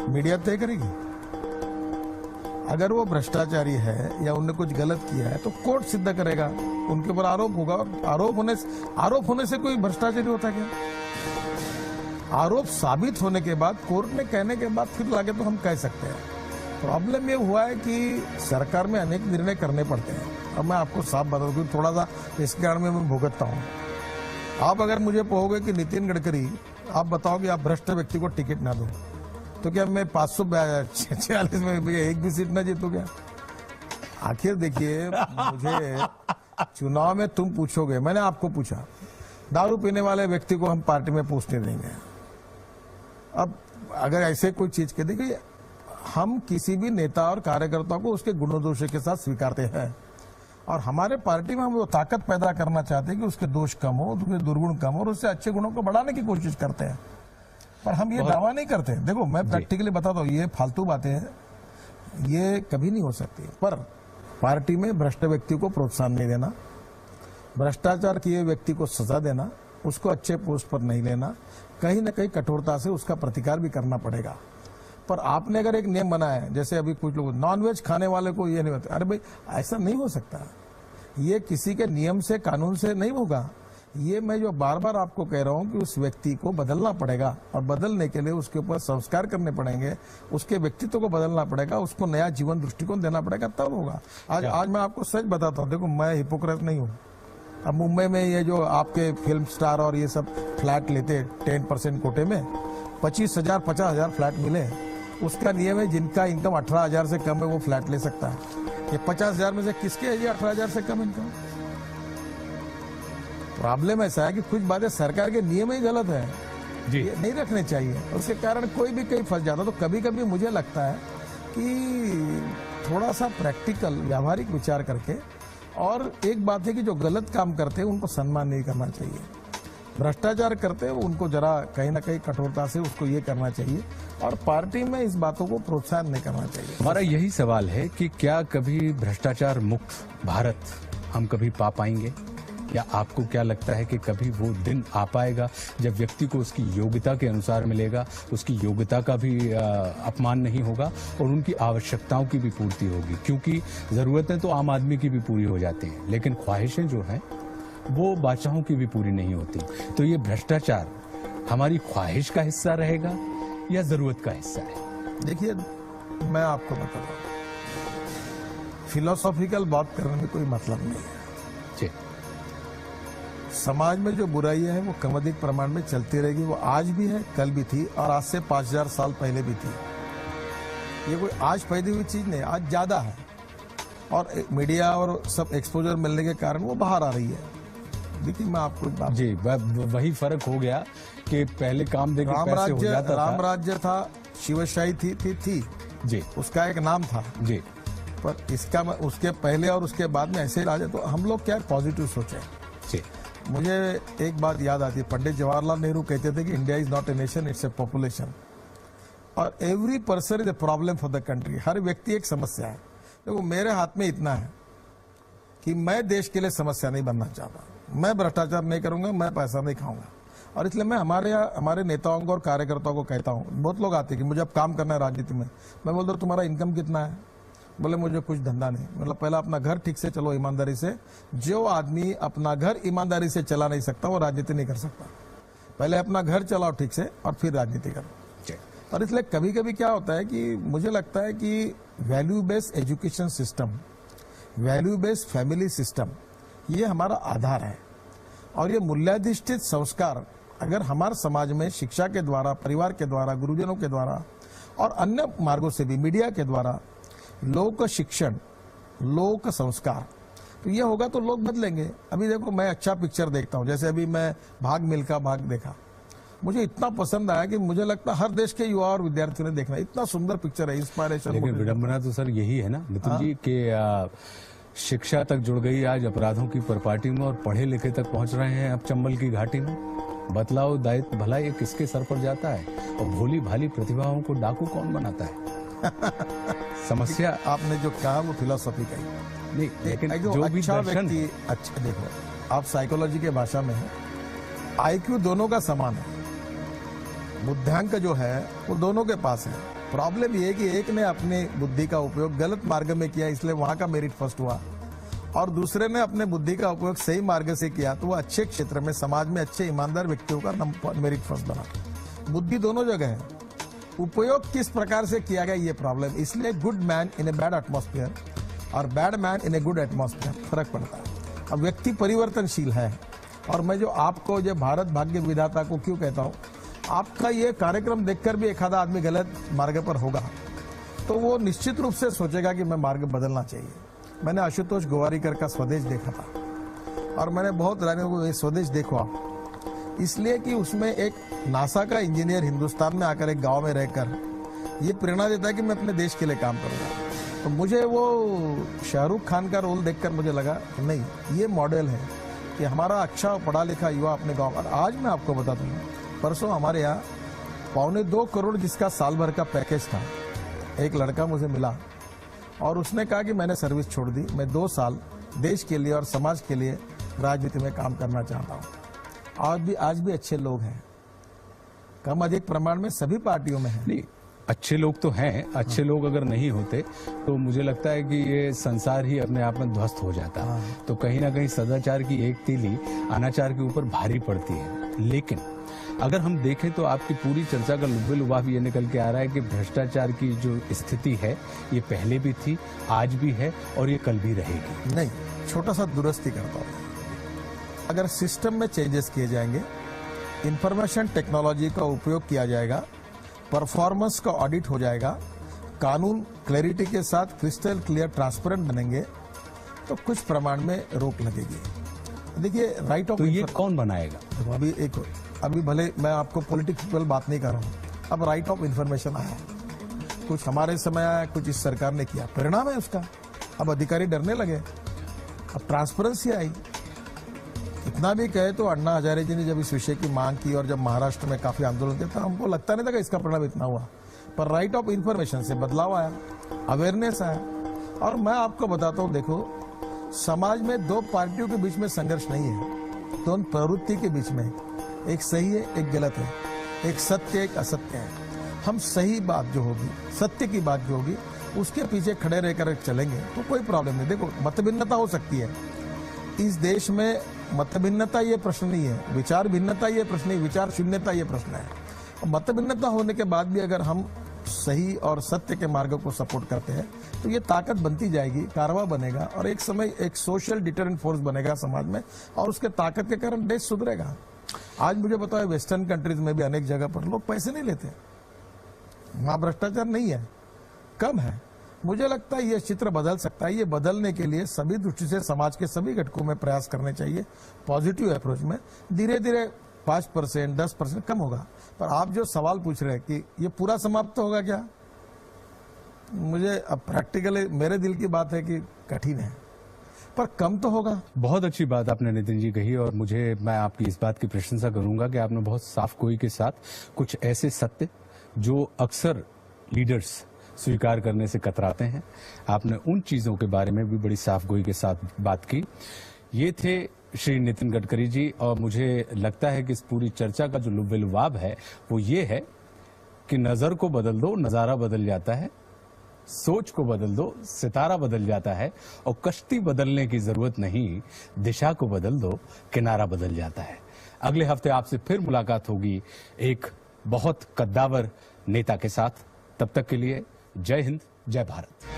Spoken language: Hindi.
मीडिया तय करेगी। अगर वो भ्रष्टाचारी है या उनने कुछ गलत किया है तो कोर्ट सिद्ध करेगा, उनके ऊपर आरोप होगा। और आरोप होने से कोई भ्रष्टाचारी होता क्या? आरोप साबित होने के बाद, कोर्ट ने कहने के बाद फिर लाके तो हम कह सकते हैं। प्रॉब्लम ये हुआ है कि सरकार में अनेक निर्णय करने पड़ते हैं। अब मैं आपको साफ बता दूं, थोड़ा सा इस कारण में मैं भुगतता हूँ। आप अगर मुझे कहोगे कि नितिन गडकरी, आप बताओ कि आप भ्रष्ट व्यक्ति को टिकट ना दो, तो क्या मैं 546 में एक भी सीट ना जीतू क्या? आखिर देखिए, मुझे चुनाव में तुम पूछोगे, मैंने आपको पूछा, दारू पीने वाले व्यक्ति को हम पार्टी में पूछने देंगे। अब अगर ऐसे कोई चीज के, देखिए हम किसी भी नेता और कार्यकर्ता को उसके गुणों दोषों के साथ स्वीकारते हैं, और हमारे पार्टी में हम वो ताकत पैदा करना चाहते हैं कि उसके दोष कम हो, उसके दुर्गुण कम हो, और उससे अच्छे गुणों को बढ़ाने की कोशिश करते हैं। पर हम ये दावा नहीं करते। देखो मैं प्रैक्टिकली बताता हूँ, ये फालतू बातें हैं, ये कभी नहीं हो सकती। पर पार्टी में भ्रष्ट व्यक्ति को प्रोत्साहन नहीं देना, भ्रष्टाचार किए व्यक्ति को सजा देना, उसको अच्छे पोस्ट पर नहीं लेना, कहीं ना कहीं कठोरता से उसका प्रतिकार भी करना पड़ेगा। पर आपने अगर एक नियम बनाया है, जैसे अभी कुछ लोग नॉनवेज खाने वाले को ये नहीं होता, अरे भाई ऐसा नहीं हो सकता। ये किसी के नियम से, कानून से नहीं होगा। ये मैं जो बार बार आपको कह रहा हूं कि उस व्यक्ति को बदलना पड़ेगा, और बदलने के लिए उसके ऊपर संस्कार करने पड़ेंगे, उसके व्यक्तित्व को बदलना पड़ेगा, उसको नया जीवन दृष्टिकोण देना पड़ेगा, तब होगा। आज मैं आपको सच बताता हूँ, देखो मैं हिपोक्रेट नहीं हूँ। अब मुंबई में ये जो आपके फिल्म स्टार और ये सब फ्लैट लेते 10% कोटे में 25,000 50,000 फ्लैट मिले, उसका नियम है जिनका इनकम 18,000 से कम है वो फ्लैट ले सकता है। ये 50,000 में से किसके है ये 18,000 से कम इनकम? प्रॉब्लम ऐसा है कि कुछ बातें सरकार के नियम ही गलत है जी, ये नहीं रखने चाहिए, उसके कारण कोई भी कहीं फंस जाता। तो कभी कभी मुझे लगता है कि थोड़ा सा प्रैक्टिकल व्यावहारिक विचार करके, और एक बात है कि जो गलत काम करते हैं उनको सम्मान नहीं करना चाहिए, भ्रष्टाचार करते हैं उनको जरा कहीं ना कहीं कठोरता से उसको ये करना चाहिए, और पार्टी में इस बातों को प्रोत्साहन नहीं करना चाहिए। हमारा यही सवाल है कि क्या कभी भ्रष्टाचार मुक्त भारत हम कभी पा पाएंगे, या आपको क्या लगता है कि कभी वो दिन आ पाएगा जब व्यक्ति को उसकी योग्यता के अनुसार मिलेगा, उसकी योग्यता का भी अपमान नहीं होगा और उनकी आवश्यकताओं की भी पूर्ति होगी? क्योंकि जरूरतें तो आम आदमी की भी पूरी हो जाती हैं, लेकिन ख्वाहिशें जो हैं वो बादशाहों की भी पूरी नहीं होती। तो ये भ्रष्टाचार हमारी ख्वाहिश का हिस्सा रहेगा या जरूरत का हिस्सा है? देखिए मैं आपको बता रहा हूं, फिलोसॉफिकल बात करने में कोई मतलब नहीं है जी। समाज में जो बुराई है वो कम अधिक प्रमाण में चलती रहेगी, वो आज भी है, कल भी थी, और आज से 5,000 साल पहले भी थी। ये कोई आज पैदा हुई चीज नहीं, आज ज्यादा है, और मीडिया और सब एक्सपोजर मिलने के कारण वो बाहर आ रही है। देखिए मैं आपको बात जी, वही फर्क हो गया कि पहले काम देके पैसे हो जाता था। राम राज्य था, शिवशाही थी जी, उसका एक नाम था जी, पर इसका उसके पहले और उसके बाद में ऐसे राजा, तो हम लोग क्या पॉजिटिव सोचे जी। मुझे एक बात याद आती है, पंडित जवाहरलाल नेहरू कहते थे कि India is not a nation, it's a population, और every person is a problem for the country. हर व्यक्ति एक समस्या है। देखो मेरे हाथ में इतना है कि मैं देश के लिए समस्या नहीं बनना चाहता, मैं भ्रष्टाचार नहीं करूंगा, मैं पैसा नहीं खाऊंगा, और इसलिए मैं हमारे नेताओं को और कार्यकर्ताओं को कहता हूं। बहुत लोग आते हैं कि मुझे अब काम करना है राजनीति में, मैं बोलता हूं तुम्हारा इनकम कितना है? बोले मुझे कुछ धंधा नहीं। मतलब पहला अपना घर ठीक से चलो ईमानदारी से। जो आदमी अपना घर ईमानदारी से चला नहीं सकता वो राजनीति नहीं कर सकता। पहले अपना घर चलाओ ठीक से और फिर राजनीति करो। और इसलिए कभी कभी क्या होता है कि मुझे लगता है कि value based education system, value based family system, ये हमारा आधार है, और ये मूल्याधिष्ठित संस्कार अगर हमारे समाज में शिक्षा के द्वारा, परिवार के द्वारा, गुरुजनों के द्वारा और अन्य मार्गों से भी, मीडिया के द्वारा, लोक शिक्षण, लोक संस्कार, तो ये होगा तो लोग बदलेंगे। अभी देखो मैं अच्छा पिक्चर देखता हूँ, जैसे अभी मैं भाग मिल्खा भाग देखा, मुझे इतना पसंद आया कि मुझे लगता है हर देश के युवा और विद्यार्थियों ने देखना। इतना सुंदर पिक्चर है, इंस्पायरेशन। लेकिन विडंबना तो सर यही है ना नितिन जी कि शिक्षा तक जुड़ गई आज अपराधों की परपाटी में, और पढ़े लिखे तक पहुंच रहे हैं अब चंबल की घाटी में। बतलाओ दायित्व भला ये किसके सर पर जाता है, और भोली भाली प्रतिभाओं को डाकू कौन बनाता है? समस्या आपने जो कहा वो फिलोसॉफी का ही नहीं, लेकिन जो भी अच्छा दर्शन, व्यक्ति, अच्छा देखो आप साइकोलॉजी के भाषा में है, IQ दोनों का समान है, बुद्धियांक जो है वो दोनों के पास है, प्रॉब्लम ये है कि एक ने अपनी बुद्धि का उपयोग गलत मार्ग में किया, इसलिए वहां का मेरिट फर्स्ट हुआ, और दूसरे ने अपने बुद्धि का उपयोग सही मार्ग से किया तो वो अच्छे क्षेत्र में समाज में अच्छे ईमानदार व्यक्तियों का मेरिट फर्स्ट बना। बुद्धि दोनों जगह है, उपयोग किस प्रकार से किया गया ये प्रॉब्लम। इसलिए good man in a bad atmosphere और bad man in a good atmosphere फर्क पड़ता है। अब व्यक्ति परिवर्तनशील है, और मैं जो आपको जो भारत भाग्य विधाता को क्यों कहता हूँ, आपका ये कार्यक्रम देखकर भी एक आधा आदमी गलत मार्ग पर होगा तो वो निश्चित रूप से सोचेगा कि मैं मार्ग बदलना चाहिए। मैंने आशुतोष गोवारीकर का स्वदेश देखा था और मैंने बहुत रानियों को ये स्वदेश देखो आप, इसलिए कि उसमें एक नासा का इंजीनियर हिंदुस्तान में आकर एक गांव में रहकर ये प्रेरणा देता है कि मैं अपने देश के लिए काम करूंगा। तो मुझे वो शाहरुख खान का रोल देखकर मुझे लगा नहीं, ये मॉडल है कि हमारा अच्छा पढ़ा लिखा युवा अपने गाँव। और आज मैं आपको बता दूँ, परसों हमारे यहाँ 1.25 करोड़ जिसका साल भर का पैकेज था, एक लड़का मुझे मिला और उसने कहा कि मैंने सर्विस छोड़ दी, मैं 2 साल देश के लिए और समाज के लिए राजनीति में काम करना चाहता हूँ। आज भी अच्छे लोग हैं, कम अधिक प्रमाण में सभी पार्टियों में हैं। नहीं, अच्छे लोग तो हैं, अच्छे लोग अगर नहीं होते तो मुझे लगता है कि ये संसार ही अपने आप में ध्वस्त हो जाता। तो कहीं ना कहीं सदाचार की एक तीली अनाचार के ऊपर भारी पड़ती है। लेकिन अगर हम देखें तो आपकी पूरी चर्चा का लुब्बे लुभाव ये निकल के आ रहा है कि भ्रष्टाचार की जो स्थिति है ये पहले भी थी, आज भी है और ये कल भी रहेगी। नहीं, छोटा सा दुरुस्ती करता हूँ, अगर सिस्टम में चेंजेस किए जाएंगे, इंफॉर्मेशन टेक्नोलॉजी का उपयोग किया जाएगा, परफॉर्मेंस का ऑडिट हो जाएगा, कानून क्लैरिटी के साथ क्रिस्टल क्लियर ट्रांसपेरेंट बनेंगे तो कुछ प्रमाण में रोक लगेगी। देखिए राइट ऑफ, तो ये कौन बनाएगा? अभी भले मैं आपको पॉलिटिकल बात नहीं कर रहा हूँ, अब राइट ऑफ इंफॉर्मेशन आया, कुछ हमारे समय आया, कुछ इस सरकार ने किया, परिणाम है उसका। अब अधिकारी डरने लगे, अब ट्रांसपेरेंसी आई। इतना भी कहे तो अन्ना हजारे जी ने जब इस विषय की मांग की और जब महाराष्ट्र में काफी आंदोलन किया तो हमको लगता नहीं था कि इसका परिणाम इतना हुआ, पर राइट ऑफ इंफॉर्मेशन से बदलाव आया, अवेयरनेस आया। और मैं आपको बताता हूँ, देखो समाज में 2 पार्टियों के बीच में संघर्ष नहीं है, 2 प्रवृत्ति के बीच में, एक सही है एक गलत है, एक सत्य एक असत्य है। हम सही बात जो होगी, सत्य की बात जो होगी, उसके पीछे खड़े रहकर चलेंगे तो कोई प्रॉब्लम नहीं। देखो मतभिन्नता हो सकती है, इस देश में मतभिन्नता ये प्रश्न नहीं है, विचार भिन्नता ये प्रश्न नहीं, विचार शून्यता ये प्रश्न है। मतभिन्नता होने के बाद भी अगर हम सही और सत्य के मार्ग को सपोर्ट करते हैं तो ये ताकत बनती जाएगी, कारवा बनेगा और एक समय एक सोशल डिटरेंट फोर्स बनेगा समाज में, और उसके ताकत के कारण देश सुधरेगा। आज मुझे बताओ, वेस्टर्न कंट्रीज में भी अनेक जगह पर लोग पैसे नहीं लेते, वहां भ्रष्टाचार नहीं है, कम है। मुझे लगता है ये चित्र बदल सकता है। ये बदलने के लिए सभी दृष्टि से समाज के सभी घटकों में प्रयास करने चाहिए, पॉजिटिव अप्रोच में। धीरे धीरे 5%, 10% कम होगा। पर आप जो सवाल पूछ रहे हैं कि ये पूरा समाप्त होगा क्या, मुझे अब प्रैक्टिकली मेरे दिल की बात है कि कठिन है, पर कम तो होगा। बहुत अच्छी बात आपने नितिन जी कही, और मैं आपकी इस बात की प्रशंसा करूंगा कि आपने बहुत साफ गोई के साथ कुछ ऐसे सत्य जो अक्सर लीडर्स स्वीकार करने से कतराते हैं, आपने उन चीजों के बारे में भी बड़ी साफ गोई के साथ बात की। ये थे श्री नितिन गडकरी जी, और मुझे लगता है कि इस पूरी चर्चा का जो लुब्बे लुभाव है वो ये है कि नजर को बदल दो, नजारा बदल जाता है, सोच को बदल दो, सितारा बदल जाता है, और कश्ती बदलने की जरूरत नहीं, दिशा को बदल दो, किनारा बदल जाता है। अगले हफ्ते आपसे फिर मुलाकात होगी एक बहुत कद्दावर नेता के साथ। तब तक के लिए जय हिंद, जय भारत।